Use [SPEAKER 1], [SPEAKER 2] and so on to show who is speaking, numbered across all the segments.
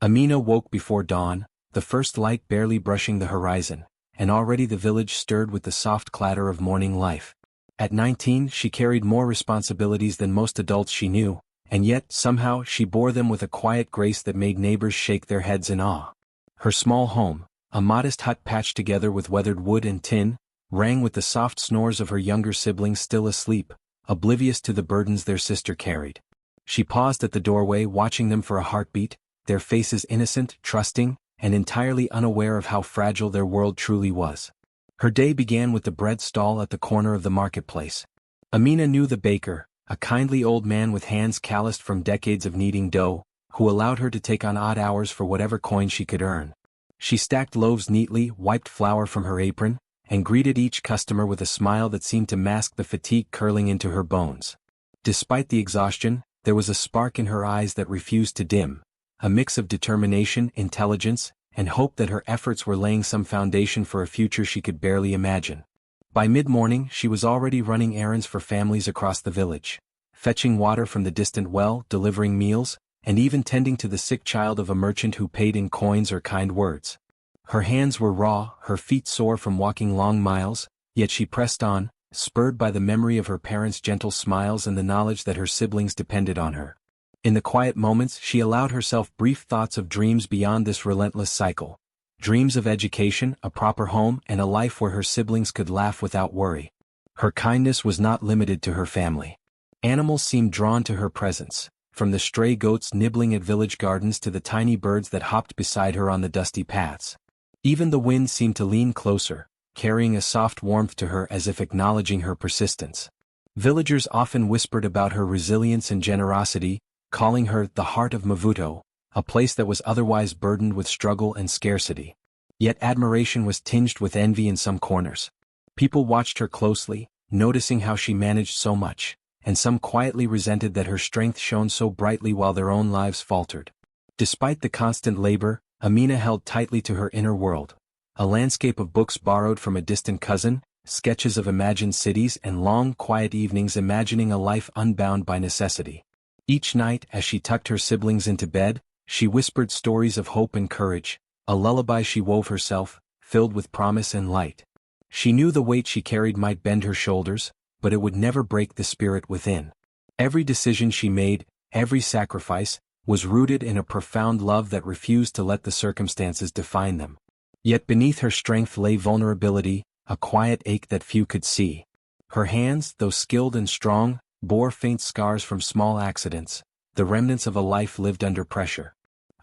[SPEAKER 1] Amina woke before dawn, the first light barely brushing the horizon, and already the village stirred with the soft clatter of morning life. At 19 she carried more responsibilities than most adults she knew, and yet, somehow, she bore them with a quiet grace that made neighbors shake their heads in awe. Her small home, a modest hut patched together with weathered wood and tin, rang with the soft snores of her younger siblings still asleep, oblivious to the burdens their sister carried. She paused at the doorway watching them for a heartbeat, their faces innocent, trusting, and entirely unaware of how fragile their world truly was. Her day began with the bread stall at the corner of the marketplace. Amina knew the baker, a kindly old man with hands calloused from decades of kneading dough, who allowed her to take on odd hours for whatever coin she could earn. She stacked loaves neatly, wiped flour from her apron, and greeted each customer with a smile that seemed to mask the fatigue curling into her bones. Despite the exhaustion, there was a spark in her eyes that refused to dim, a mix of determination, intelligence, and hope that her efforts were laying some foundation for a future she could barely imagine. By mid-morning she was already running errands for families across the village, fetching water from the distant well, delivering meals, and even tending to the sick child of a merchant who paid in coins or kind words. Her hands were raw, her feet sore from walking long miles, yet she pressed on, spurred by the memory of her parents' gentle smiles and the knowledge that her siblings depended on her. In the quiet moments she allowed herself brief thoughts of dreams beyond this relentless cycle. Dreams of education, a proper home, and a life where her siblings could laugh without worry. Her kindness was not limited to her family. Animals seemed drawn to her presence, from the stray goats nibbling at village gardens to the tiny birds that hopped beside her on the dusty paths. Even the wind seemed to lean closer, carrying a soft warmth to her as if acknowledging her persistence. Villagers often whispered about her resilience and generosity, calling her the heart of Mavuto, a place that was otherwise burdened with struggle and scarcity. Yet admiration was tinged with envy in some corners. People watched her closely, noticing how she managed so much, and some quietly resented that her strength shone so brightly while their own lives faltered. Despite the constant labor, Amina held tightly to her inner world, a landscape of books borrowed from a distant cousin, sketches of imagined cities, and long, quiet evenings imagining a life unbound by necessity. Each night, as she tucked her siblings into bed, she whispered stories of hope and courage, a lullaby she wove herself, filled with promise and light. She knew the weight she carried might bend her shoulders, but it would never break the spirit within. Every decision she made, every sacrifice, was rooted in a profound love that refused to let the circumstances define them. Yet beneath her strength lay vulnerability, a quiet ache that few could see. Her hands, though skilled and strong, bore faint scars from small accidents, the remnants of a life lived under pressure.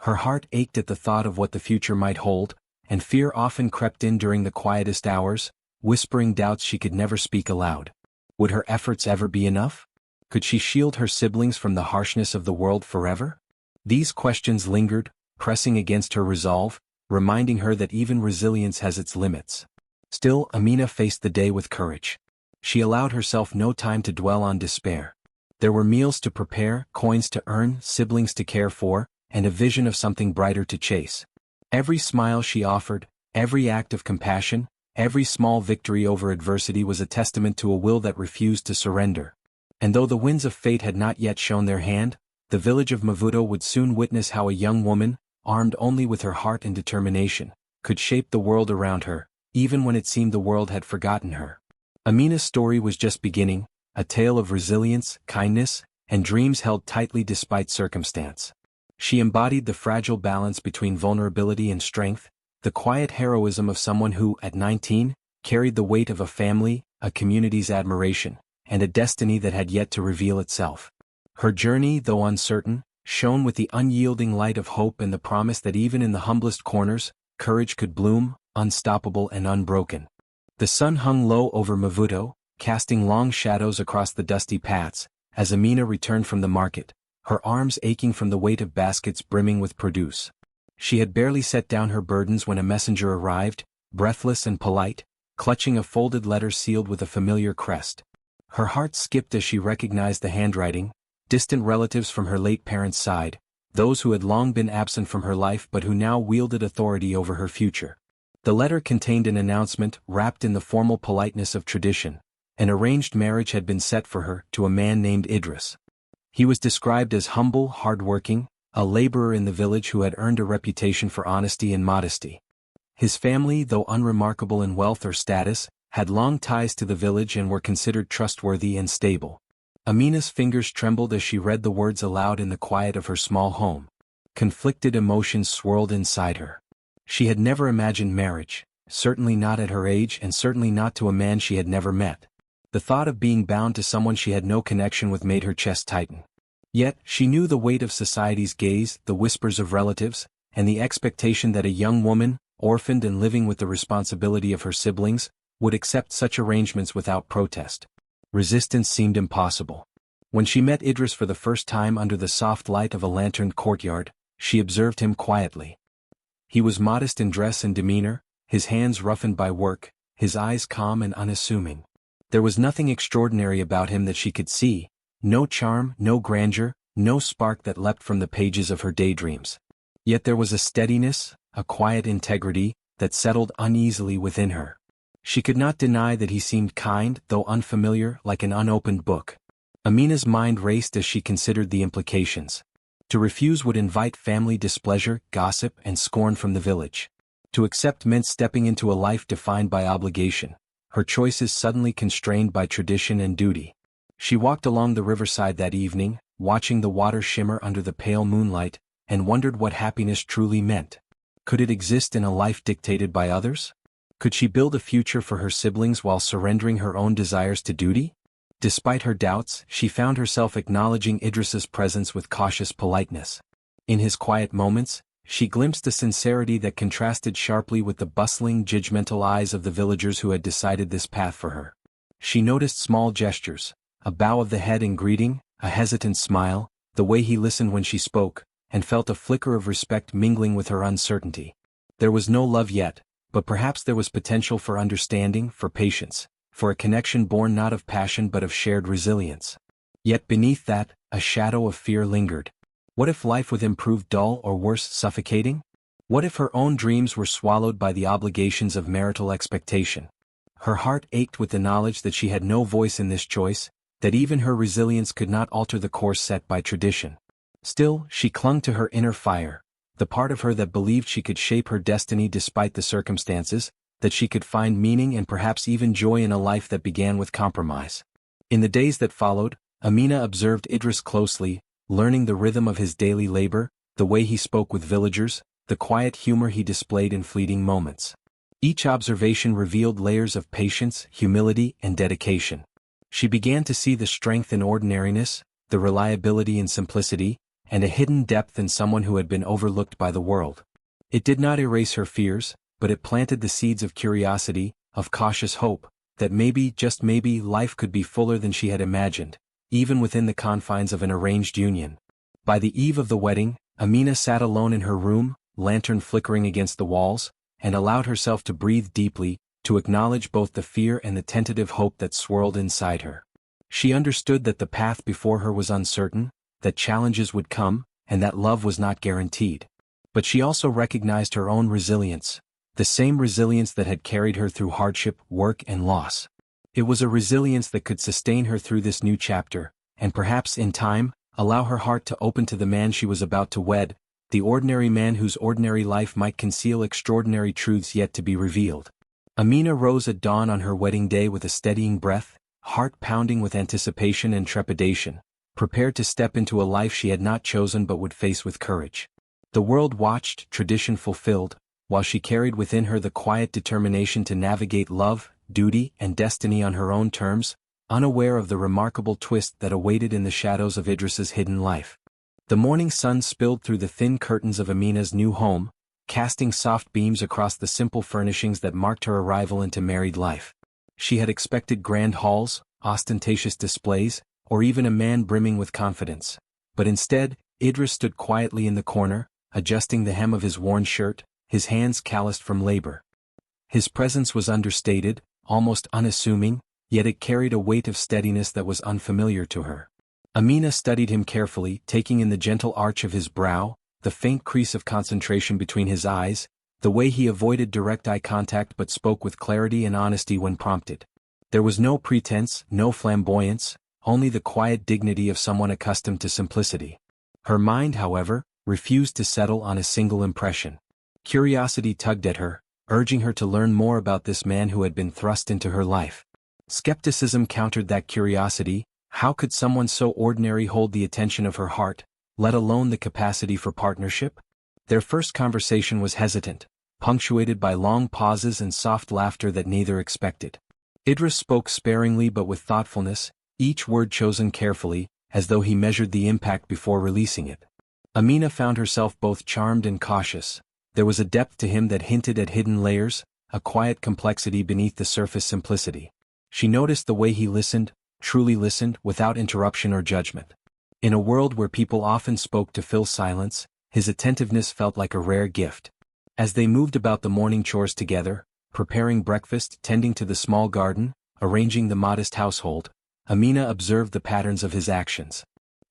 [SPEAKER 1] Her heart ached at the thought of what the future might hold, and fear often crept in during the quietest hours, whispering doubts she could never speak aloud. Would her efforts ever be enough? Could she shield her siblings from the harshness of the world forever? These questions lingered, pressing against her resolve, reminding her that even resilience has its limits. Still, Amina faced the day with courage. She allowed herself no time to dwell on despair. There were meals to prepare, coins to earn, siblings to care for, and a vision of something brighter to chase. Every smile she offered, every act of compassion, every small victory over adversity was a testament to a will that refused to surrender. And though the winds of fate had not yet shown their hand, the village of Mavuto would soon witness how a young woman, armed only with her heart and determination, could shape the world around her, even when it seemed the world had forgotten her. Amina's story was just beginning, a tale of resilience, kindness, and dreams held tightly despite circumstance. She embodied the fragile balance between vulnerability and strength, the quiet heroism of someone who, at 19, carried the weight of a family, a community's admiration, and a destiny that had yet to reveal itself. Her journey, though uncertain, shone with the unyielding light of hope and the promise that even in the humblest corners, courage could bloom, unstoppable and unbroken. The sun hung low over Mavuto, casting long shadows across the dusty paths, as Amina returned from the market, her arms aching from the weight of baskets brimming with produce. She had barely set down her burdens when a messenger arrived, breathless and polite, clutching a folded letter sealed with a familiar crest. Her heart skipped as she recognized the handwriting, distant relatives from her late parents' side, those who had long been absent from her life but who now wielded authority over her future. The letter contained an announcement wrapped in the formal politeness of tradition. An arranged marriage had been set for her to a man named Idris. He was described as humble, hard-working, a laborer in the village who had earned a reputation for honesty and modesty. His family, though unremarkable in wealth or status, had long ties to the village and were considered trustworthy and stable. Amina's fingers trembled as she read the words aloud in the quiet of her small home. Conflicted emotions swirled inside her. She had never imagined marriage, certainly not at her age and certainly not to a man she had never met. The thought of being bound to someone she had no connection with made her chest tighten. Yet, she knew the weight of society's gaze, the whispers of relatives, and the expectation that a young woman, orphaned and living with the responsibility of her siblings, would accept such arrangements without protest. Resistance seemed impossible. When she met Idris for the first time under the soft light of a lanterned courtyard, she observed him quietly. He was modest in dress and demeanor, his hands roughened by work, his eyes calm and unassuming. There was nothing extraordinary about him that she could see, no charm, no grandeur, no spark that leapt from the pages of her daydreams. Yet there was a steadiness, a quiet integrity, that settled uneasily within her. She could not deny that he seemed kind, though unfamiliar, like an unopened book. Amina's mind raced as she considered the implications. To refuse would invite family displeasure, gossip, and scorn from the village. To accept meant stepping into a life defined by obligation, her choices suddenly constrained by tradition and duty. She walked along the riverside that evening, watching the water shimmer under the pale moonlight, and wondered what happiness truly meant. Could it exist in a life dictated by others? Could she build a future for her siblings while surrendering her own desires to duty? Despite her doubts, she found herself acknowledging Idris's presence with cautious politeness. In his quiet moments, she glimpsed a sincerity that contrasted sharply with the bustling, judgmental eyes of the villagers who had decided this path for her. She noticed small gestures, a bow of the head in greeting, a hesitant smile, the way he listened when she spoke, and felt a flicker of respect mingling with her uncertainty. There was no love yet, but perhaps there was potential for understanding, for patience, for a connection born not of passion but of shared resilience. Yet beneath that, a shadow of fear lingered. What if life with him proved dull or worse, suffocating? What if her own dreams were swallowed by the obligations of marital expectation? Her heart ached with the knowledge that she had no voice in this choice, that even her resilience could not alter the course set by tradition. Still, she clung to her inner fire, the part of her that believed she could shape her destiny despite the circumstances, that she could find meaning and perhaps even joy in a life that began with compromise. In the days that followed, Amina observed Idris closely, learning the rhythm of his daily labor, the way he spoke with villagers, the quiet humor he displayed in fleeting moments. Each observation revealed layers of patience, humility, and dedication. She began to see the strength in ordinariness, the reliability in simplicity, and a hidden depth in someone who had been overlooked by the world. It did not erase her fears, but it planted the seeds of curiosity, of cautious hope, that maybe, just maybe, life could be fuller than she had imagined, even within the confines of an arranged union. By the eve of the wedding, Amina sat alone in her room, lantern flickering against the walls, and allowed herself to breathe deeply, to acknowledge both the fear and the tentative hope that swirled inside her. She understood that the path before her was uncertain, that challenges would come, and that love was not guaranteed. But she also recognized her own resilience, the same resilience that had carried her through hardship, work, and loss. It was a resilience that could sustain her through this new chapter, and perhaps, in time, allow her heart to open to the man she was about to wed, the ordinary man whose ordinary life might conceal extraordinary truths yet to be revealed. Amina rose at dawn on her wedding day with a steadying breath, heart pounding with anticipation and trepidation, prepared to step into a life she had not chosen but would face with courage. The world watched, tradition fulfilled, while she carried within her the quiet determination to navigate love, duty, and destiny on her own terms, unaware of the remarkable twist that awaited in the shadows of Idris's hidden life. The morning sun spilled through the thin curtains of Amina's new home, casting soft beams across the simple furnishings that marked her arrival into married life. She had expected grand halls, ostentatious displays, or even a man brimming with confidence. But instead, Idris stood quietly in the corner, adjusting the hem of his worn shirt, his hands calloused from labor. His presence was understated, almost unassuming, yet it carried a weight of steadiness that was unfamiliar to her. Amina studied him carefully, taking in the gentle arch of his brow, the faint crease of concentration between his eyes, the way he avoided direct eye contact but spoke with clarity and honesty when prompted. There was no pretense, no flamboyance, only the quiet dignity of someone accustomed to simplicity. Her mind, however, refused to settle on a single impression. Curiosity tugged at her, urging her to learn more about this man who had been thrust into her life. Skepticism countered that curiosity. How could someone so ordinary hold the attention of her heart, let alone the capacity for partnership? Their first conversation was hesitant, punctuated by long pauses and soft laughter that neither expected. Idris spoke sparingly but with thoughtfulness, each word chosen carefully, as though he measured the impact before releasing it. Amina found herself both charmed and cautious. There was a depth to him that hinted at hidden layers, a quiet complexity beneath the surface simplicity. She noticed the way he listened, truly listened, without interruption or judgment. In a world where people often spoke to fill silence, his attentiveness felt like a rare gift. As they moved about the morning chores together, preparing breakfast, tending to the small garden, arranging the modest household, Amina observed the patterns of his actions.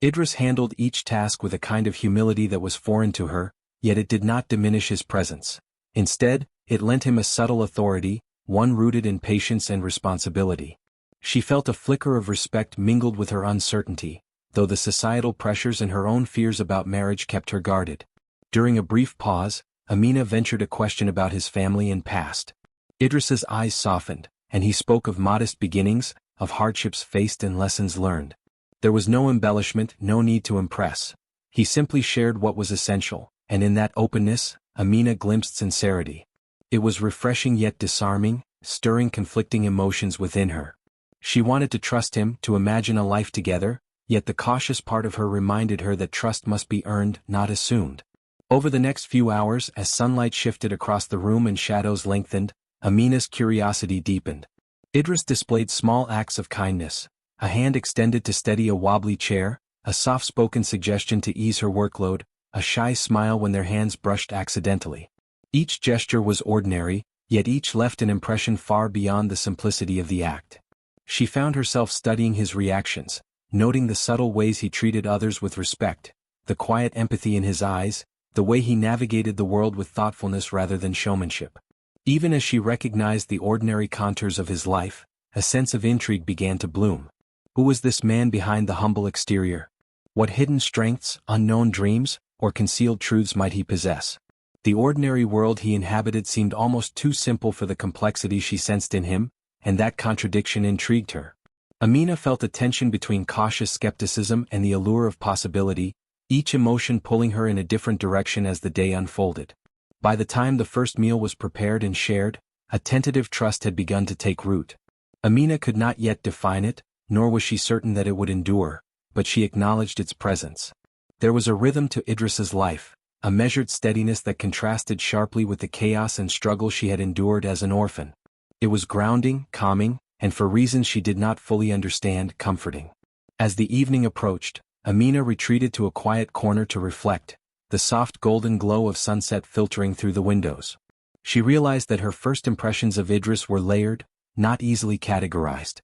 [SPEAKER 1] Idris handled each task with a kind of humility that was foreign to her, yet it did not diminish his presence. Instead, it lent him a subtle authority, one rooted in patience and responsibility. She felt a flicker of respect mingled with her uncertainty, though the societal pressures and her own fears about marriage kept her guarded. During a brief pause, Amina ventured a question about his family and past. Idris's eyes softened, and he spoke of modest beginnings, of hardships faced and lessons learned. There was no embellishment, no need to impress. He simply shared what was essential, and in that openness, Amina glimpsed sincerity. It was refreshing yet disarming, stirring conflicting emotions within her. She wanted to trust him, to imagine a life together, yet the cautious part of her reminded her that trust must be earned, not assumed. Over the next few hours, as sunlight shifted across the room and shadows lengthened, Amina's curiosity deepened. Idris displayed small acts of kindness, a hand extended to steady a wobbly chair, a soft-spoken suggestion to ease her workload, a shy smile when their hands brushed accidentally. Each gesture was ordinary, yet each left an impression far beyond the simplicity of the act. She found herself studying his reactions, noting the subtle ways he treated others with respect, the quiet empathy in his eyes, the way he navigated the world with thoughtfulness rather than showmanship. Even as she recognized the ordinary contours of his life, a sense of intrigue began to bloom. Who was this man behind the humble exterior? What hidden strengths, unknown dreams, or concealed truths might he possess? The ordinary world he inhabited seemed almost too simple for the complexity she sensed in him, and that contradiction intrigued her. Amina felt a tension between cautious skepticism and the allure of possibility, each emotion pulling her in a different direction as the day unfolded. By the time the first meal was prepared and shared, a tentative trust had begun to take root. Amina could not yet define it, nor was she certain that it would endure, but she acknowledged its presence. There was a rhythm to Idris's life, a measured steadiness that contrasted sharply with the chaos and struggle she had endured as an orphan. It was grounding, calming, and for reasons she did not fully understand, comforting. As the evening approached, Amina retreated to a quiet corner to reflect, the soft golden glow of sunset filtering through the windows. She realized that her first impressions of Idris were layered, not easily categorized.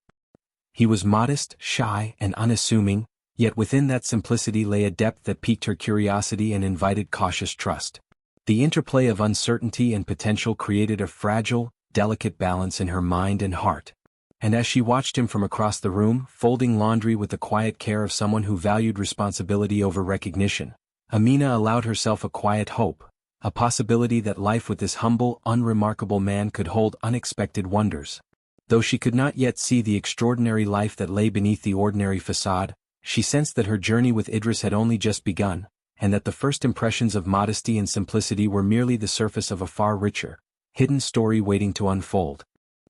[SPEAKER 1] He was modest, shy, and unassuming, yet within that simplicity lay a depth that piqued her curiosity and invited cautious trust. The interplay of uncertainty and potential created a fragile, delicate balance in her mind and heart. And as she watched him from across the room, folding laundry with the quiet care of someone who valued responsibility over recognition, Amina allowed herself a quiet hope, a possibility that life with this humble, unremarkable man could hold unexpected wonders. Though she could not yet see the extraordinary life that lay beneath the ordinary facade, she sensed that her journey with Idris had only just begun, and that the first impressions of modesty and simplicity were merely the surface of a far richer, hidden story waiting to unfold.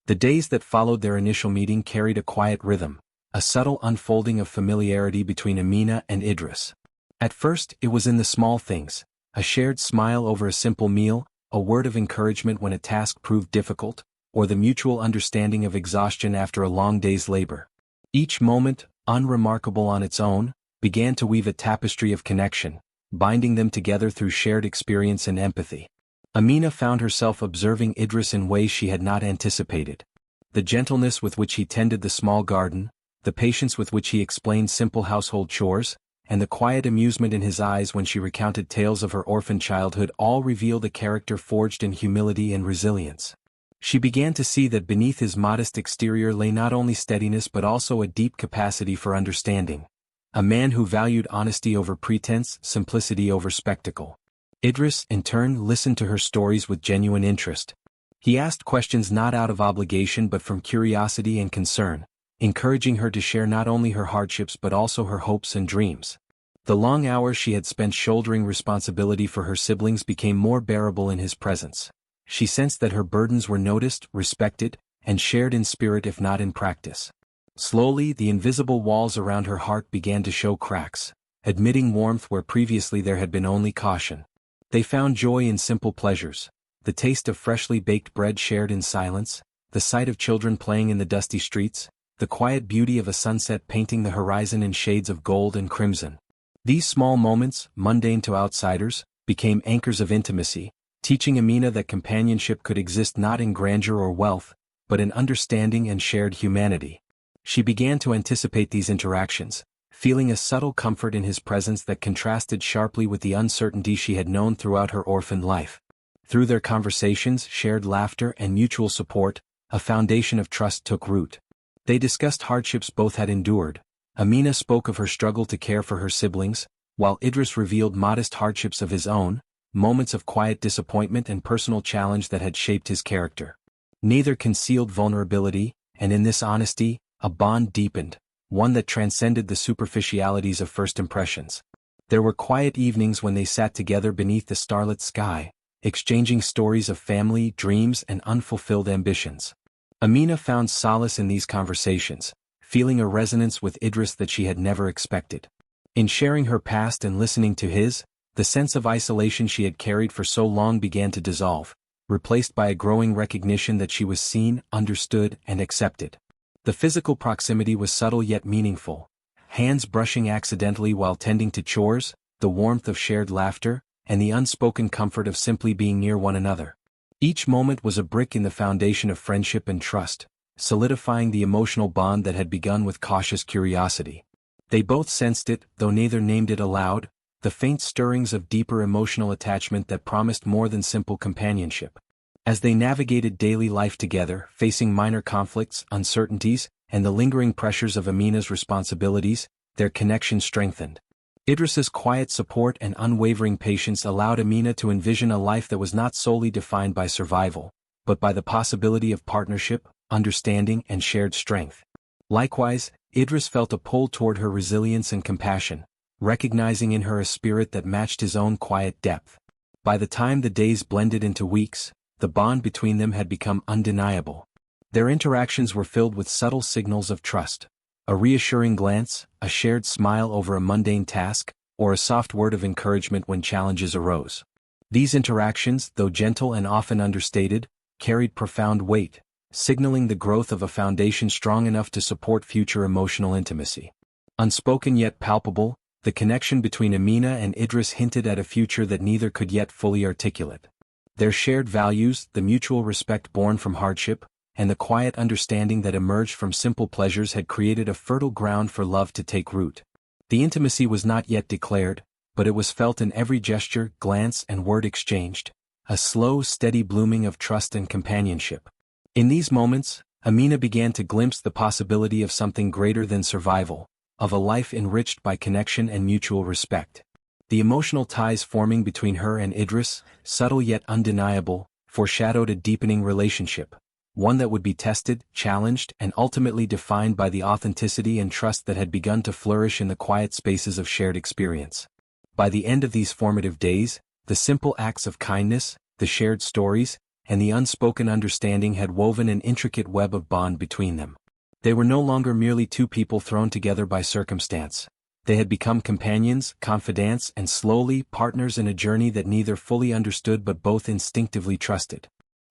[SPEAKER 1] The days that followed their initial meeting carried a quiet rhythm, a subtle unfolding of familiarity between Amina and Idris. At first, it was in the small things, a shared smile over a simple meal, a word of encouragement when a task proved difficult, or the mutual understanding of exhaustion after a long day's labor. Each moment, unremarkable on its own, began to weave a tapestry of connection, binding them together through shared experience and empathy. Amina found herself observing Idris in ways she had not anticipated. The gentleness with which he tended the small garden, the patience with which he explained simple household chores, and the quiet amusement in his eyes when she recounted tales of her orphan childhood all revealed a character forged in humility and resilience. She began to see that beneath his modest exterior lay not only steadiness but also a deep capacity for understanding, a man who valued honesty over pretense, simplicity over spectacle. Idris, in turn, listened to her stories with genuine interest. He asked questions not out of obligation but from curiosity and concern, encouraging her to share not only her hardships but also her hopes and dreams. The long hours she had spent shouldering responsibility for her siblings became more bearable in his presence. She sensed that her burdens were noticed, respected, and shared in spirit if not in practice. Slowly, the invisible walls around her heart began to show cracks, admitting warmth where previously there had been only caution. They found joy in simple pleasures, the taste of freshly baked bread shared in silence, the sight of children playing in the dusty streets, the quiet beauty of a sunset painting the horizon in shades of gold and crimson. These small moments, mundane to outsiders, became anchors of intimacy, teaching Amina that companionship could exist not in grandeur or wealth, but in understanding and shared humanity. She began to anticipate these interactions, feeling a subtle comfort in his presence that contrasted sharply with the uncertainty she had known throughout her orphan life. Through their conversations, shared laughter, and mutual support, a foundation of trust took root. They discussed hardships both had endured. Amina spoke of her struggle to care for her siblings, while Idris revealed modest hardships of his own, moments of quiet disappointment and personal challenge that had shaped his character. Neither concealed vulnerability, and in this honesty, a bond deepened, one that transcended the superficialities of first impressions. There were quiet evenings when they sat together beneath the starlit sky, exchanging stories of family, dreams, and unfulfilled ambitions. Amina found solace in these conversations, feeling a resonance with Idris that she had never expected. In sharing her past and listening to his, the sense of isolation she had carried for so long began to dissolve, replaced by a growing recognition that she was seen, understood, and accepted. The physical proximity was subtle yet meaningful, hands brushing accidentally while tending to chores, the warmth of shared laughter, and the unspoken comfort of simply being near one another. Each moment was a brick in the foundation of friendship and trust, solidifying the emotional bond that had begun with cautious curiosity. They both sensed it, though neither named it aloud, the faint stirrings of deeper emotional attachment that promised more than simple companionship. As they navigated daily life together, facing minor conflicts, uncertainties, and the lingering pressures of Amina's responsibilities, their connection strengthened. Idris's quiet support and unwavering patience allowed Amina to envision a life that was not solely defined by survival, but by the possibility of partnership, understanding, and shared strength. Likewise, Idris felt a pull toward her resilience and compassion, recognizing in her a spirit that matched his own quiet depth. By the time the days blended into weeks, the bond between them had become undeniable. Their interactions were filled with subtle signals of trust. A reassuring glance, a shared smile over a mundane task, or a soft word of encouragement when challenges arose. These interactions, though gentle and often understated, carried profound weight, signaling the growth of a foundation strong enough to support future emotional intimacy. Unspoken yet palpable, the connection between Amina and Idris hinted at a future that neither could yet fully articulate. Their shared values, the mutual respect born from hardship, and the quiet understanding that emerged from simple pleasures had created a fertile ground for love to take root. The intimacy was not yet declared, but it was felt in every gesture, glance, and word exchanged, a slow, steady blooming of trust and companionship. In these moments, Amina began to glimpse the possibility of something greater than survival, of a life enriched by connection and mutual respect. The emotional ties forming between her and Idris, subtle yet undeniable, foreshadowed a deepening relationship, one that would be tested, challenged, and ultimately defined by the authenticity and trust that had begun to flourish in the quiet spaces of shared experience. By the end of these formative days, the simple acts of kindness, the shared stories, and the unspoken understanding had woven an intricate web of bond between them. They were no longer merely two people thrown together by circumstance. They had become companions, confidants, and slowly partners in a journey that neither fully understood but both instinctively trusted.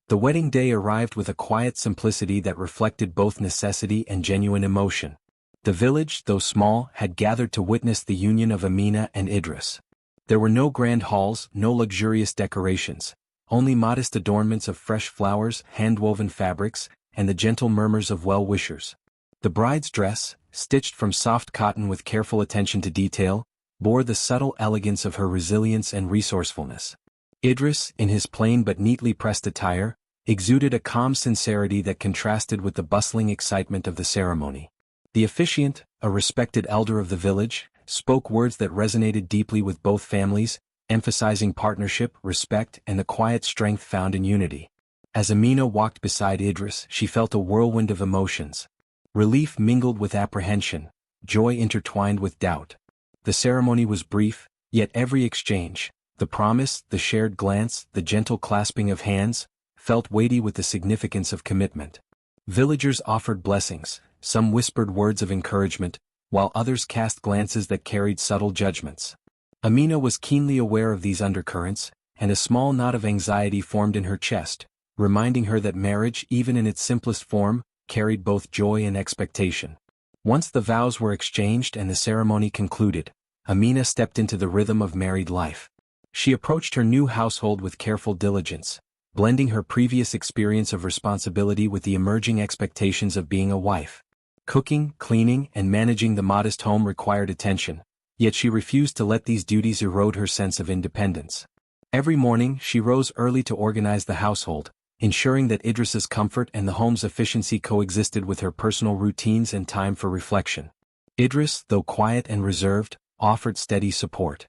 [SPEAKER 1] The wedding day arrived with a quiet simplicity that reflected both necessity and genuine emotion. The village, though small, had gathered to witness the union of Amina and Idris. There were no grand halls, no luxurious decorations, only modest adornments of fresh flowers, hand-woven fabrics, and the gentle murmurs of well-wishers. The bride's dress, stitched from soft cotton with careful attention to detail, bore the subtle elegance of her resilience and resourcefulness. Idris, in his plain but neatly pressed attire, exuded a calm sincerity that contrasted with the bustling excitement of the ceremony. The officiant, a respected elder of the village, spoke words that resonated deeply with both families, emphasizing partnership, respect, and the quiet strength found in unity. As Amina walked beside Idris, she felt a whirlwind of emotions. Relief mingled with apprehension, joy intertwined with doubt. The ceremony was brief, yet every exchange, the promise, the shared glance, the gentle clasping of hands, felt weighty with the significance of commitment. Villagers offered blessings, some whispered words of encouragement, while others cast glances that carried subtle judgments. Amina was keenly aware of these undercurrents, and a small knot of anxiety formed in her chest, reminding her that marriage, even in its simplest form, carried both joy and expectation. Once the vows were exchanged and the ceremony concluded, Amina stepped into the rhythm of married life. She approached her new household with careful diligence, blending her previous experience of responsibility with the emerging expectations of being a wife. Cooking, cleaning, and managing the modest home required attention, yet she refused to let these duties erode her sense of independence. Every morning she rose early to organize the household, ensuring that Idris's comfort and the home's efficiency coexisted with her personal routines and time for reflection. Idris, though quiet and reserved, offered steady support.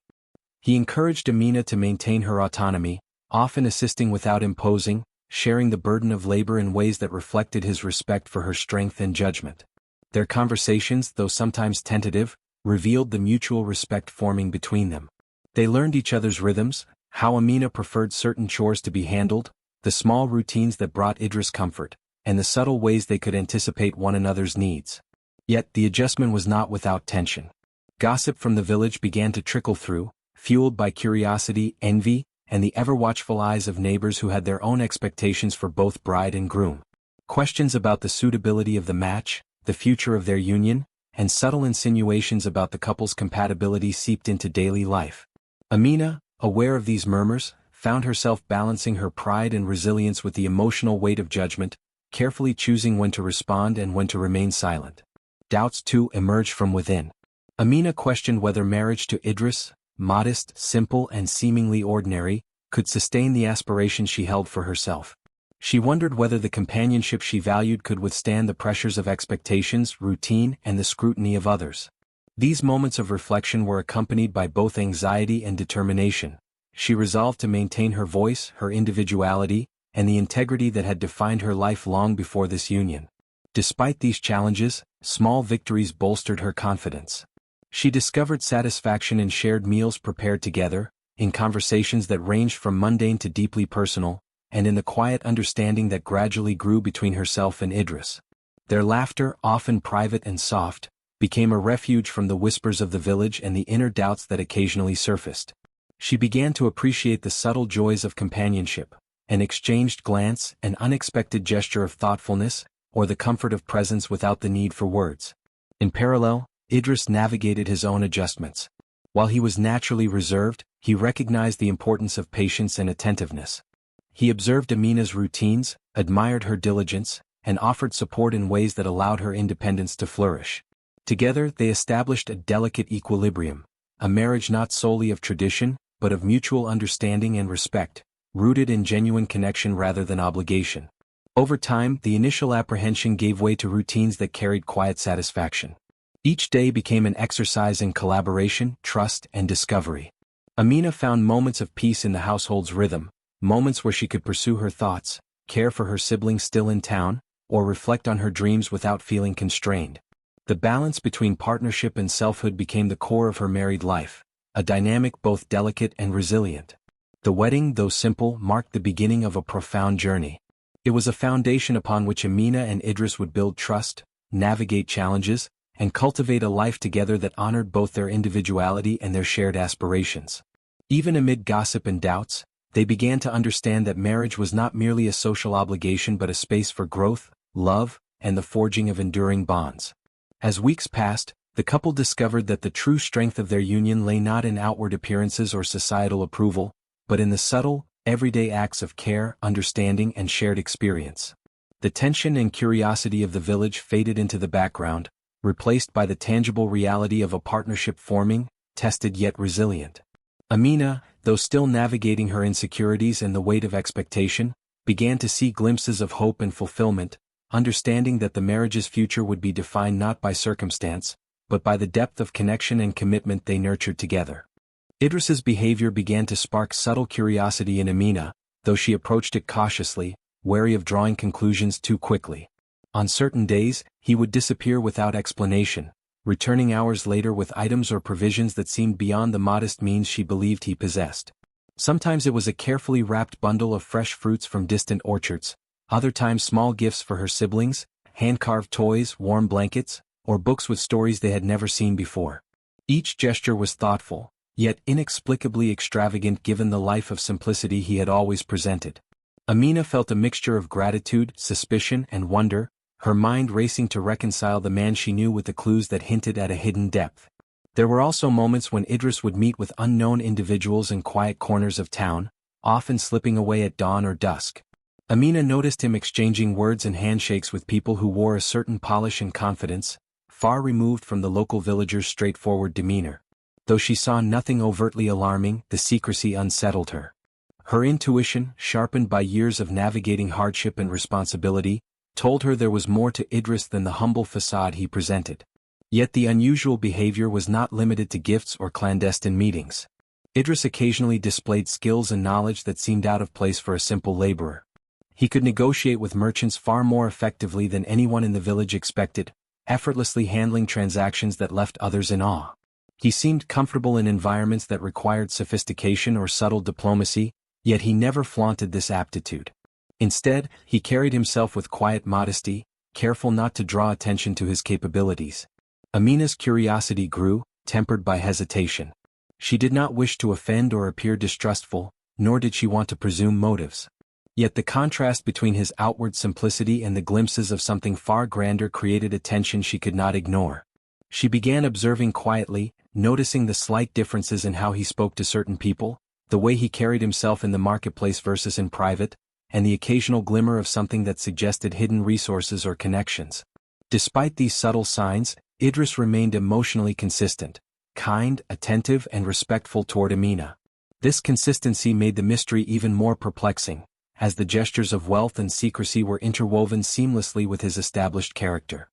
[SPEAKER 1] He encouraged Amina to maintain her autonomy, often assisting without imposing, sharing the burden of labor in ways that reflected his respect for her strength and judgment. Their conversations, though sometimes tentative, revealed the mutual respect forming between them. They learned each other's rhythms, how Amina preferred certain chores to be handled, the small routines that brought Idris comfort, and the subtle ways they could anticipate one another's needs. Yet the adjustment was not without tension. Gossip from the village began to trickle through, fueled by curiosity, envy, and the ever-watchful eyes of neighbors who had their own expectations for both bride and groom. Questions about the suitability of the match, the future of their union, and subtle insinuations about the couple's compatibility seeped into daily life. Amina, aware of these murmurs, found herself balancing her pride and resilience with the emotional weight of judgment, carefully choosing when to respond and when to remain silent. Doubts too emerged from within. Amina questioned whether marriage to Idris, modest, simple, and seemingly ordinary, could sustain the aspirations she held for herself. She wondered whether the companionship she valued could withstand the pressures of expectations, routine, and the scrutiny of others. These moments of reflection were accompanied by both anxiety and determination. She resolved to maintain her voice, her individuality, and the integrity that had defined her life long before this union. Despite these challenges, small victories bolstered her confidence. She discovered satisfaction in shared meals prepared together, in conversations that ranged from mundane to deeply personal, and in the quiet understanding that gradually grew between herself and Idris. Their laughter, often private and soft, became a refuge from the whispers of the village and the inner doubts that occasionally surfaced. She began to appreciate the subtle joys of companionship, an exchanged glance, an unexpected gesture of thoughtfulness, or the comfort of presence without the need for words. In parallel, Idris navigated his own adjustments. While he was naturally reserved, he recognized the importance of patience and attentiveness. He observed Amina's routines, admired her diligence, and offered support in ways that allowed her independence to flourish. Together they established a delicate equilibrium, a marriage not solely of tradition, but of mutual understanding and respect, rooted in genuine connection rather than obligation. Over time, the initial apprehension gave way to routines that carried quiet satisfaction. Each day became an exercise in collaboration, trust, and discovery. Amina found moments of peace in the household's rhythm, moments where she could pursue her thoughts, care for her siblings still in town, or reflect on her dreams without feeling constrained. The balance between partnership and selfhood became the core of her married life, a dynamic both delicate and resilient. The wedding, though simple, marked the beginning of a profound journey. It was a foundation upon which Amina and Idris would build trust, navigate challenges, and cultivate a life together that honored both their individuality and their shared aspirations. Even amid gossip and doubts, they began to understand that marriage was not merely a social obligation but a space for growth, love, and the forging of enduring bonds. As weeks passed, the couple discovered that the true strength of their union lay not in outward appearances or societal approval, but in the subtle, everyday acts of care, understanding, and shared experience. The tension and curiosity of the village faded into the background, replaced by the tangible reality of a partnership forming, tested yet resilient. Amina, though still navigating her insecurities and the weight of expectation, began to see glimpses of hope and fulfillment, understanding that the marriage's future would be defined not by circumstance, but by the depth of connection and commitment they nurtured together. Idris's behavior began to spark subtle curiosity in Amina, though she approached it cautiously, wary of drawing conclusions too quickly. On certain days, he would disappear without explanation, returning hours later with items or provisions that seemed beyond the modest means she believed he possessed. Sometimes it was a carefully wrapped bundle of fresh fruits from distant orchards, other times small gifts for her siblings, hand-carved toys, warm blankets, or books with stories they had never seen before. Each gesture was thoughtful, yet inexplicably extravagant given the life of simplicity he had always presented. Amina felt a mixture of gratitude, suspicion, and wonder, her mind racing to reconcile the man she knew with the clues that hinted at a hidden depth. There were also moments when Idris would meet with unknown individuals in quiet corners of town, often slipping away at dawn or dusk. Amina noticed him exchanging words and handshakes with people who wore a certain polish and confidence, far removed from the local villagers' straightforward demeanor. Though she saw nothing overtly alarming, the secrecy unsettled her. Her intuition, sharpened by years of navigating hardship and responsibility, told her there was more to Idris than the humble facade he presented. Yet the unusual behavior was not limited to gifts or clandestine meetings. Idris occasionally displayed skills and knowledge that seemed out of place for a simple laborer. He could negotiate with merchants far more effectively than anyone in the village expected, effortlessly handling transactions that left others in awe. He seemed comfortable in environments that required sophistication or subtle diplomacy, yet he never flaunted this aptitude. Instead, he carried himself with quiet modesty, careful not to draw attention to his capabilities. Amina's curiosity grew, tempered by hesitation. She did not wish to offend or appear distrustful, nor did she want to presume motives. Yet the contrast between his outward simplicity and the glimpses of something far grander created a tension she could not ignore. She began observing quietly, noticing the slight differences in how he spoke to certain people, the way he carried himself in the marketplace versus in private, and the occasional glimmer of something that suggested hidden resources or connections. Despite these subtle signs, Idris remained emotionally consistent, kind, attentive, and respectful toward Amina. This consistency made the mystery even more perplexing, as the gestures of wealth and secrecy were interwoven seamlessly with his established character.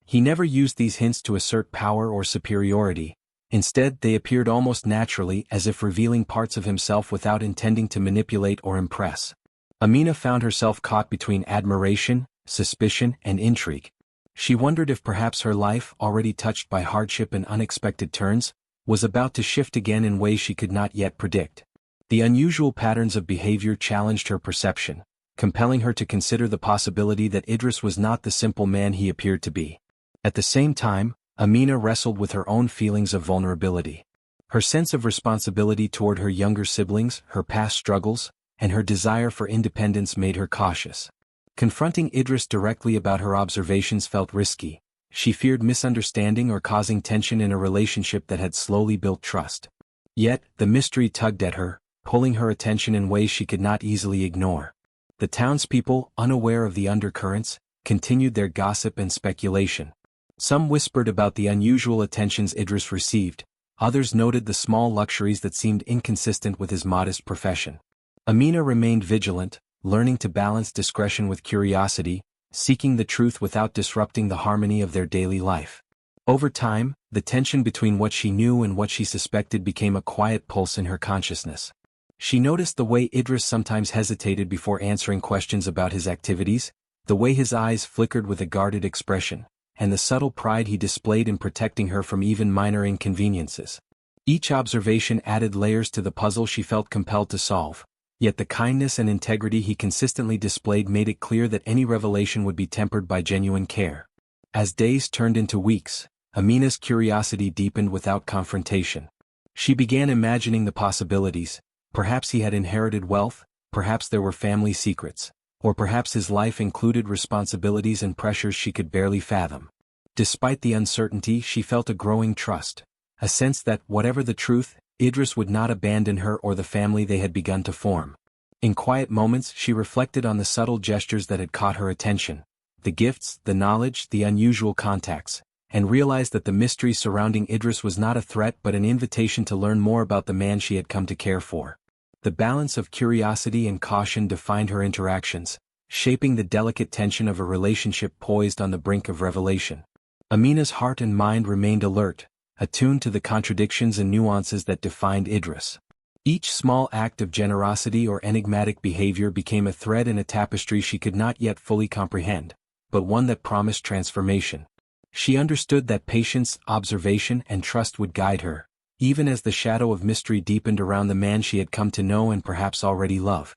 [SPEAKER 1] He never used these hints to assert power or superiority. Instead, they appeared almost naturally, as if revealing parts of himself without intending to manipulate or impress. Amina found herself caught between admiration, suspicion, and intrigue. She wondered if perhaps her life, already touched by hardship and unexpected turns, was about to shift again in ways she could not yet predict. The unusual patterns of behavior challenged her perception, compelling her to consider the possibility that Idris was not the simple man he appeared to be. At the same time, Amina wrestled with her own feelings of vulnerability. Her sense of responsibility toward her younger siblings, her past struggles, and her desire for independence made her cautious. Confronting Idris directly about her observations felt risky. She feared misunderstanding or causing tension in a relationship that had slowly built trust. Yet, the mystery tugged at her, pulling her attention in ways she could not easily ignore. The townspeople, unaware of the undercurrents, continued their gossip and speculation. Some whispered about the unusual attentions Idris received, others noted the small luxuries that seemed inconsistent with his modest profession. Amina remained vigilant, learning to balance discretion with curiosity, seeking the truth without disrupting the harmony of their daily life. Over time, the tension between what she knew and what she suspected became a quiet pulse in her consciousness. She noticed the way Idris sometimes hesitated before answering questions about his activities, the way his eyes flickered with a guarded expression, and the subtle pride he displayed in protecting her from even minor inconveniences. Each observation added layers to the puzzle she felt compelled to solve. Yet the kindness and integrity he consistently displayed made it clear that any revelation would be tempered by genuine care. As days turned into weeks, Amina's curiosity deepened without confrontation. She began imagining the possibilities. Perhaps he had inherited wealth, perhaps there were family secrets, or perhaps his life included responsibilities and pressures she could barely fathom. Despite the uncertainty, she felt a growing trust, a sense that, whatever the truth, Idris would not abandon her or the family they had begun to form. In quiet moments, she reflected on the subtle gestures that had caught her attention, the gifts, the knowledge, the unusual contacts, and realized that the mystery surrounding Idris was not a threat but an invitation to learn more about the man she had come to care for. The balance of curiosity and caution defined her interactions, shaping the delicate tension of a relationship poised on the brink of revelation. Amina's heart and mind remained alert, attuned to the contradictions and nuances that defined Idris. Each small act of generosity or enigmatic behavior became a thread in a tapestry she could not yet fully comprehend, but one that promised transformation. She understood that patience, observation, and trust would guide her, even as the shadow of mystery deepened around the man she had come to know and perhaps already love.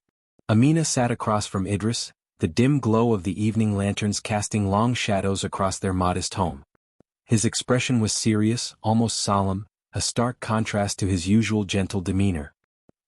[SPEAKER 1] Amina sat across from Idris, the dim glow of the evening lanterns casting long shadows across their modest home. His expression was serious, almost solemn, a stark contrast to his usual gentle demeanor.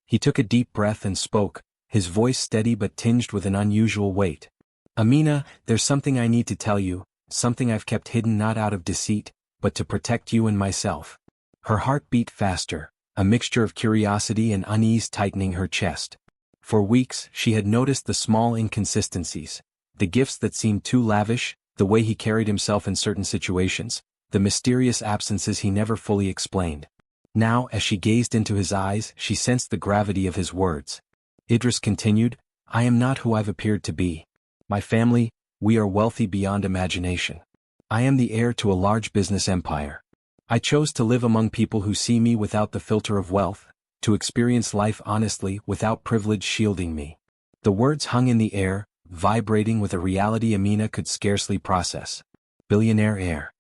[SPEAKER 1] He took a deep breath and spoke, his voice steady but tinged with an unusual weight. "Amina, there's something I need to tell you, something I've kept hidden not out of deceit, but to protect you and myself." Her heart beat faster, a mixture of curiosity and unease tightening her chest. For weeks, she had noticed the small inconsistencies, the gifts that seemed too lavish, the way he carried himself in certain situations, the mysterious absences he never fully explained. Now, as she gazed into his eyes, she sensed the gravity of his words. Idris continued, "I am not who I've appeared to be. My family, we are wealthy beyond imagination. I am the heir to a large business empire. I chose to live among people who see me without the filter of wealth, to experience life honestly without privilege shielding me." The words hung in the air, vibrating with a reality Amina could scarcely process. Billionaire heir.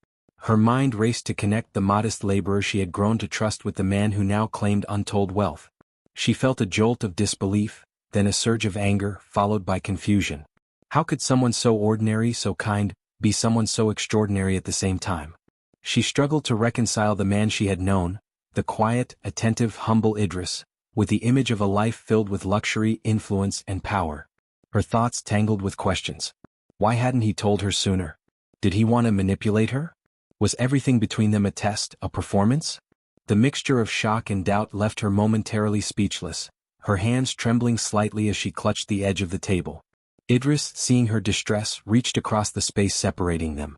[SPEAKER 1] Her mind raced to connect the modest laborer she had grown to trust with the man who now claimed untold wealth. She felt a jolt of disbelief, then a surge of anger, followed by confusion. How could someone so ordinary, so kind, be someone so extraordinary at the same time? She struggled to reconcile the man she had known, the quiet, attentive, humble Idris, with the image of a life filled with luxury, influence, and power. Her thoughts tangled with questions. Why hadn't he told her sooner? Did he want to manipulate her? Was everything between them a test, a performance? The mixture of shock and doubt left her momentarily speechless, her hands trembling slightly as she clutched the edge of the table. Idris, seeing her distress, reached across the space separating them.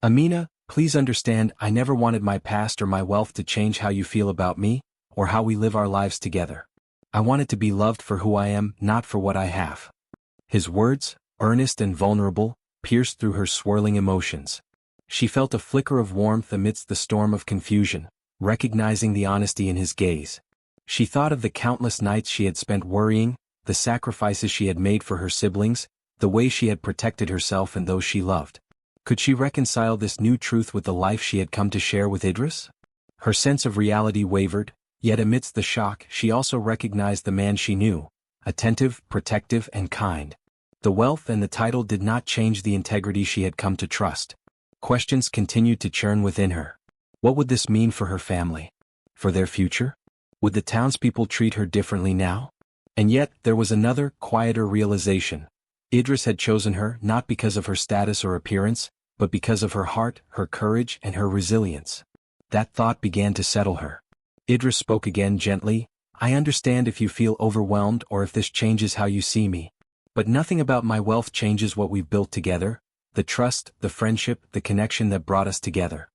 [SPEAKER 1] "Amina, please understand, I never wanted my past or my wealth to change how you feel about me, or how we live our lives together. I wanted to be loved for who I am, not for what I have." His words, earnest and vulnerable, pierced through her swirling emotions. She felt a flicker of warmth amidst the storm of confusion, recognizing the honesty in his gaze. She thought of the countless nights she had spent worrying, the sacrifices she had made for her siblings, the way she had protected herself and those she loved. Could she reconcile this new truth with the life she had come to share with Idris? Her sense of reality wavered, yet amidst the shock she also recognized the man she knew, attentive, protective, and kind. The wealth and the title did not change the integrity she had come to trust. Questions continued to churn within her. What would this mean for her family? For their future? Would the townspeople treat her differently now? And yet, there was another, quieter realization. Idris had chosen her not because of her status or appearance, but because of her heart, her courage, and her resilience. That thought began to settle her. Idris spoke again gently, "I understand if you feel overwhelmed or if this changes how you see me. But nothing about my wealth changes what we've built together, the trust, the friendship, the connection that brought us together."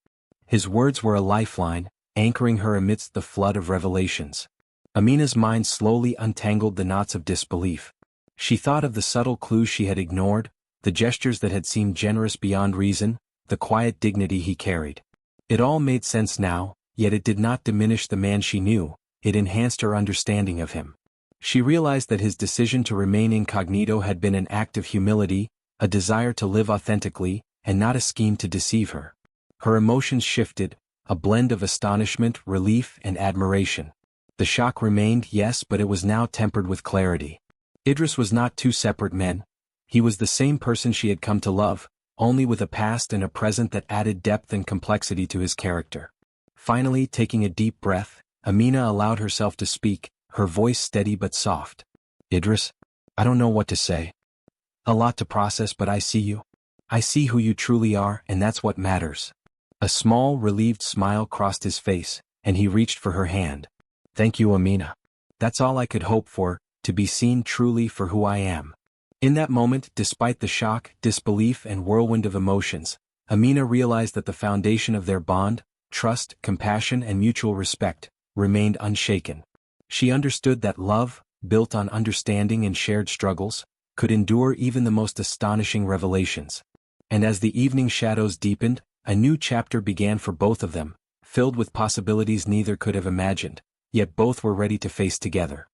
[SPEAKER 1] His words were a lifeline, anchoring her amidst the flood of revelations. Amina's mind slowly untangled the knots of disbelief. She thought of the subtle clues she had ignored, the gestures that had seemed generous beyond reason, the quiet dignity he carried. It all made sense now, yet it did not diminish the man she knew, it enhanced her understanding of him. She realized that his decision to remain incognito had been an act of humility, a desire to live authentically, and not a scheme to deceive her. Her emotions shifted, a blend of astonishment, relief, and admiration. The shock remained, yes, but it was now tempered with clarity. Idris was not two separate men. He was the same person she had come to love, only with a past and a present that added depth and complexity to his character. Finally, taking a deep breath, Amina allowed herself to speak, her voice steady but soft. "Idris, I don't know what to say. A lot to process, but I see you. I see who you truly are, and that's what matters." A small, relieved smile crossed his face, and he reached for her hand. "Thank you, Amina. That's all I could hope for, to be seen truly for who I am." In that moment, despite the shock, disbelief, and whirlwind of emotions, Amina realized that the foundation of their bond, trust, compassion, and mutual respect, remained unshaken. She understood that love, built on understanding and shared struggles, could endure even the most astonishing revelations. And as the evening shadows deepened, A new chapter began for both of them, filled with possibilities neither could have imagined, yet both were ready to face together.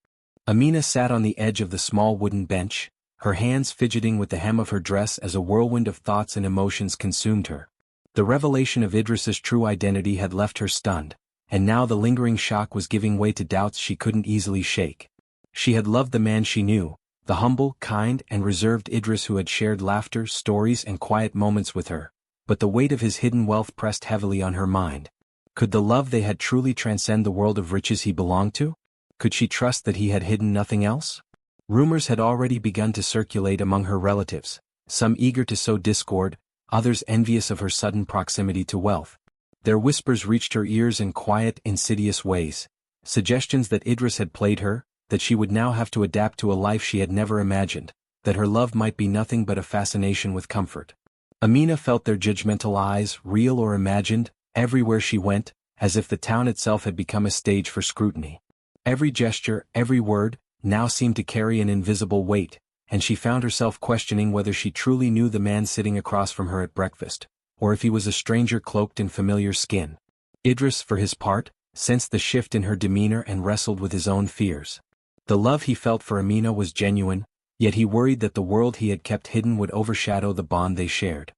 [SPEAKER 1] Amina sat on the edge of the small wooden bench, her hands fidgeting with the hem of her dress as a whirlwind of thoughts and emotions consumed her. The revelation of Idris's true identity had left her stunned, and now the lingering shock was giving way to doubts she couldn't easily shake. She had loved the man she knew, the humble, kind, and reserved Idris who had shared laughter, stories, and quiet moments with her, but the weight of his hidden wealth pressed heavily on her mind. Could the love they had truly transcend the world of riches he belonged to? Could she trust that he had hidden nothing else? Rumors had already begun to circulate among her relatives, some eager to sow discord, others envious of her sudden proximity to wealth. Their whispers reached her ears in quiet, insidious ways, suggestions that Idris had played her, that she would now have to adapt to a life she had never imagined, that her love might be nothing but a fascination with comfort. Amina felt their judgmental eyes, real or imagined, everywhere she went, as if the town itself had become a stage for scrutiny. Every gesture, every word, now seemed to carry an invisible weight, and she found herself questioning whether she truly knew the man sitting across from her at breakfast, or if he was a stranger cloaked in familiar skin. Idris, for his part, sensed the shift in her demeanor and wrestled with his own fears. The love he felt for Amina was genuine, yet he worried that the world he had kept hidden would overshadow the bond they shared.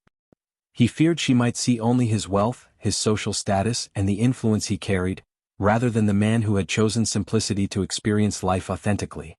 [SPEAKER 1] He feared she might see only his wealth, his social status, and the influence he carried, rather than the man who had chosen simplicity to experience life authentically.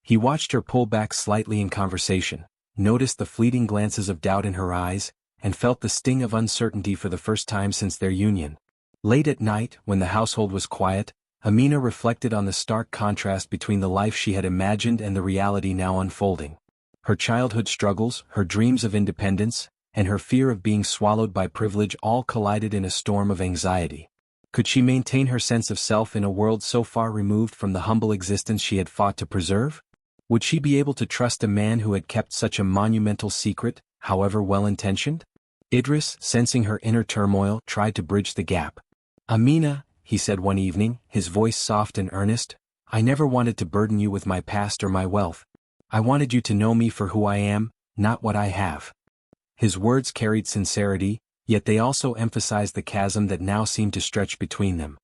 [SPEAKER 1] He watched her pull back slightly in conversation, noticed the fleeting glances of doubt in her eyes, and felt the sting of uncertainty for the first time since their union. Late at night, when the household was quiet, Amina reflected on the stark contrast between the life she had imagined and the reality now unfolding. Her childhood struggles, her dreams of independence, and her fear of being swallowed by privilege all collided in a storm of anxiety. Could she maintain her sense of self in a world so far removed from the humble existence she had fought to preserve? Would she be able to trust a man who had kept such a monumental secret, however well-intentioned? Idris, sensing her inner turmoil, tried to bridge the gap. "Amina," he said one evening, his voice soft and earnest, "I never wanted to burden you with my past or my wealth. I wanted you to know me for who I am, not what I have." His words carried sincerity, yet they also emphasized the chasm that now seemed to stretch between them.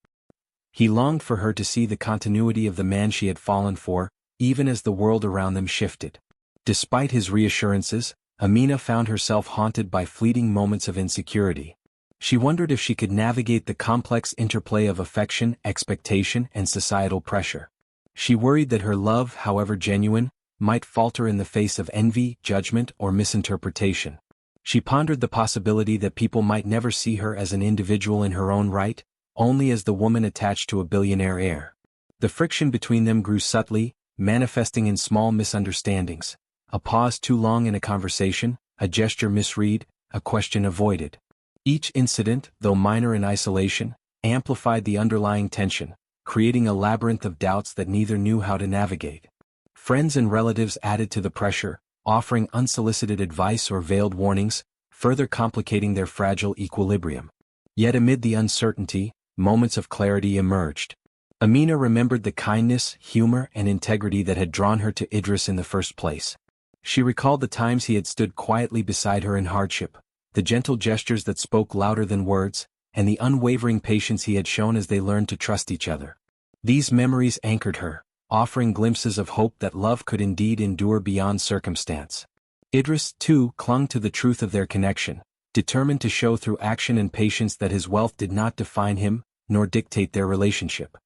[SPEAKER 1] He longed for her to see the continuity of the man she had fallen for, even as the world around them shifted. Despite his reassurances, Amina found herself haunted by fleeting moments of insecurity. She wondered if she could navigate the complex interplay of affection, expectation, and societal pressure. She worried that her love, however genuine, might falter in the face of envy, judgment, or misinterpretation. She pondered the possibility that people might never see her as an individual in her own right, only as the woman attached to a billionaire heir. The friction between them grew subtly, manifesting in small misunderstandings, a pause too long in a conversation, a gesture misread, a question avoided. Each incident, though minor in isolation, amplified the underlying tension, creating a labyrinth of doubts that neither knew how to navigate. Friends and relatives added to the pressure, offering unsolicited advice or veiled warnings, further complicating their fragile equilibrium. Yet amid the uncertainty, moments of clarity emerged. Amina remembered the kindness, humor, and integrity that had drawn her to Idris in the first place. She recalled the times he had stood quietly beside her in hardship, the gentle gestures that spoke louder than words, and the unwavering patience he had shown as they learned to trust each other. These memories anchored her, offering glimpses of hope that love could indeed endure beyond circumstance. Idris, too, clung to the truth of their connection, determined to show through action and patience that his wealth did not define him, nor dictate their relationship.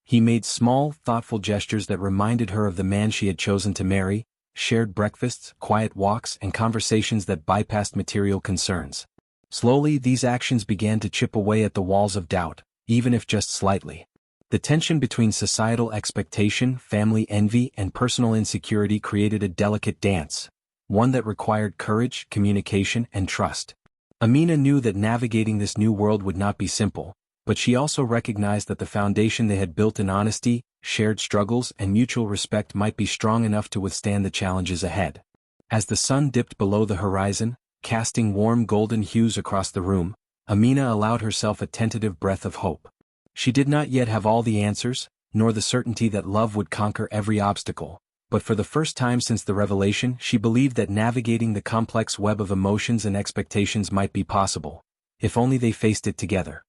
[SPEAKER 1] He made small, thoughtful gestures that reminded her of the man she had chosen to marry, shared breakfasts, quiet walks, and conversations that bypassed material concerns. Slowly, these actions began to chip away at the walls of doubt, even if just slightly. The tension between societal expectation, family envy, and personal insecurity created a delicate dance, one that required courage, communication, and trust. Amina knew that navigating this new world would not be simple, but she also recognized that the foundation they had built in honesty, shared struggles, and mutual respect might be strong enough to withstand the challenges ahead. As the sun dipped below the horizon, casting warm golden hues across the room, Amina allowed herself a tentative breath of hope. She did not yet have all the answers, nor the certainty that love would conquer every obstacle, but for the first time since the revelation she believed that navigating the complex web of emotions and expectations might be possible, if only they faced it together.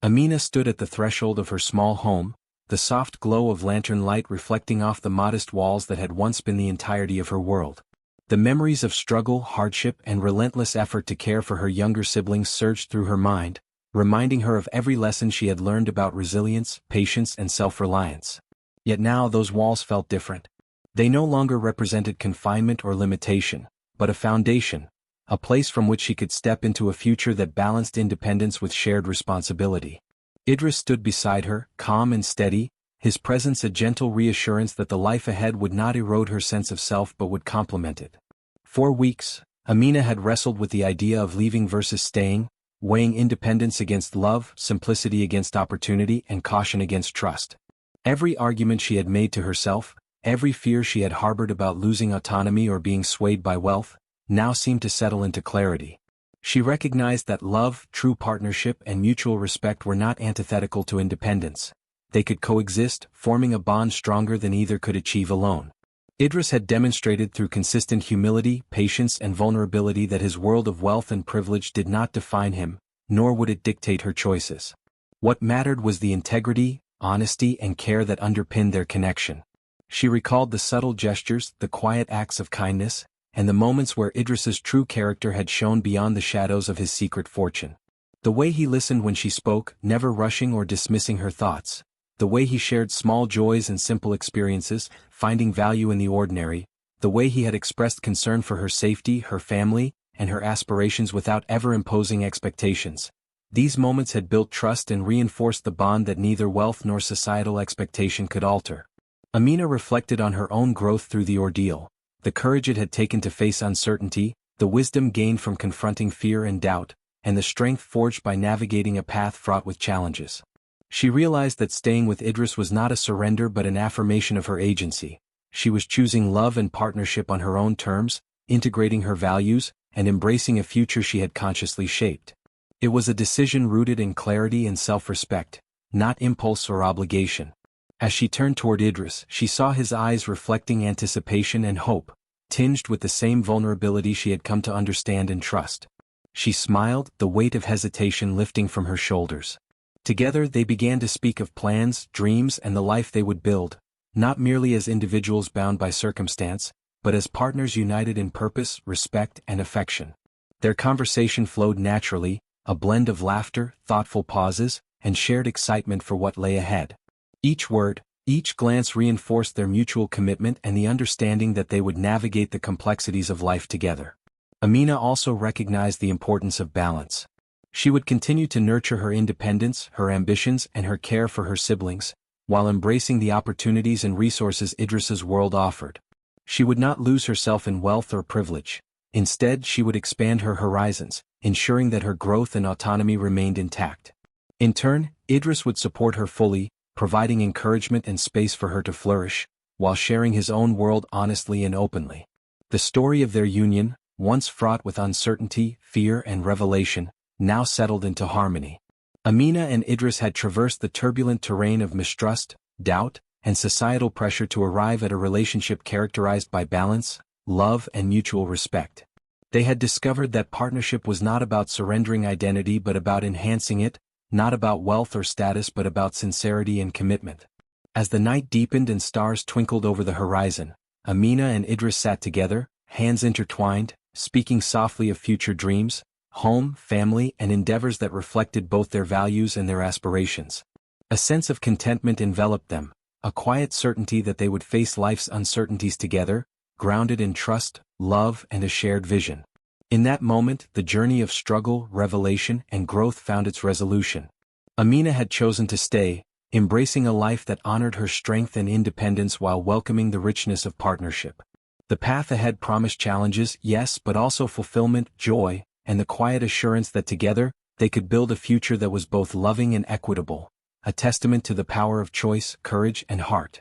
[SPEAKER 1] Amina stood at the threshold of her small home, the soft glow of lantern light reflecting off the modest walls that had once been the entirety of her world. The memories of struggle, hardship, and relentless effort to care for her younger siblings surged through her mind, reminding her of every lesson she had learned about resilience, patience, and self-reliance. Yet now those walls felt different. They no longer represented confinement or limitation, but a foundation, a place from which she could step into a future that balanced independence with shared responsibility. Idris stood beside her, calm and steady, his presence a gentle reassurance that the life ahead would not erode her sense of self but would complement it. For weeks, Amina had wrestled with the idea of leaving versus staying, weighing independence against love, simplicity against opportunity, and caution against trust. Every argument she had made to herself, every fear she had harbored about losing autonomy or being swayed by wealth, now seemed to settle into clarity. She recognized that love, true partnership, and mutual respect were not antithetical to independence. They could coexist, forming a bond stronger than either could achieve alone. Idris had demonstrated through consistent humility, patience, and vulnerability that his world of wealth and privilege did not define him, nor would it dictate her choices. What mattered was the integrity, honesty, and care that underpinned their connection. She recalled the subtle gestures, the quiet acts of kindness, and the moments where Idris's true character had shone beyond the shadows of his secret fortune. The way he listened when she spoke, never rushing or dismissing her thoughts. The way he shared small joys and simple experiences, finding value in the ordinary. The way he had expressed concern for her safety, her family, and her aspirations without ever imposing expectations. These moments had built trust and reinforced the bond that neither wealth nor societal expectation could alter. Amina reflected on her own growth through the ordeal. The courage it had taken to face uncertainty, the wisdom gained from confronting fear and doubt, and the strength forged by navigating a path fraught with challenges. She realized that staying with Idris was not a surrender but an affirmation of her agency. She was choosing love and partnership on her own terms, integrating her values, and embracing a future she had consciously shaped. It was a decision rooted in clarity and self-respect, not impulse or obligation. As she turned toward Idris, she saw his eyes reflecting anticipation and hope, tinged with the same vulnerability she had come to understand and trust. She smiled, the weight of hesitation lifting from her shoulders. Together they began to speak of plans, dreams, and the life they would build, not merely as individuals bound by circumstance, but as partners united in purpose, respect, and affection. Their conversation flowed naturally, a blend of laughter, thoughtful pauses, and shared excitement for what lay ahead. Each word, each glance reinforced their mutual commitment and the understanding that they would navigate the complexities of life together. Amina also recognized the importance of balance. She would continue to nurture her independence, her ambitions, and her care for her siblings, while embracing the opportunities and resources Idris's world offered. She would not lose herself in wealth or privilege. Instead, she would expand her horizons, ensuring that her growth and autonomy remained intact. In turn, Idris would support her fully, providing encouragement and space for her to flourish, while sharing his own world honestly and openly. The story of their union, once fraught with uncertainty, fear, and revelation, now settled into harmony. Amina and Idris had traversed the turbulent terrain of mistrust, doubt, and societal pressure to arrive at a relationship characterized by balance, love, and mutual respect. They had discovered that partnership was not about surrendering identity but about enhancing it, not about wealth or status but about sincerity and commitment. As the night deepened and stars twinkled over the horizon, Amina and Idris sat together, hands intertwined, speaking softly of future dreams, home, family, and endeavors that reflected both their values and their aspirations. A sense of contentment enveloped them, a quiet certainty that they would face life's uncertainties together, grounded in trust, love, and a shared vision. In that moment, the journey of struggle, revelation, and growth found its resolution. Amina had chosen to stay, embracing a life that honored her strength and independence while welcoming the richness of partnership. The path ahead promised challenges, yes, but also fulfillment, joy, and the quiet assurance that together, they could build a future that was both loving and equitable, a testament to the power of choice, courage, and heart.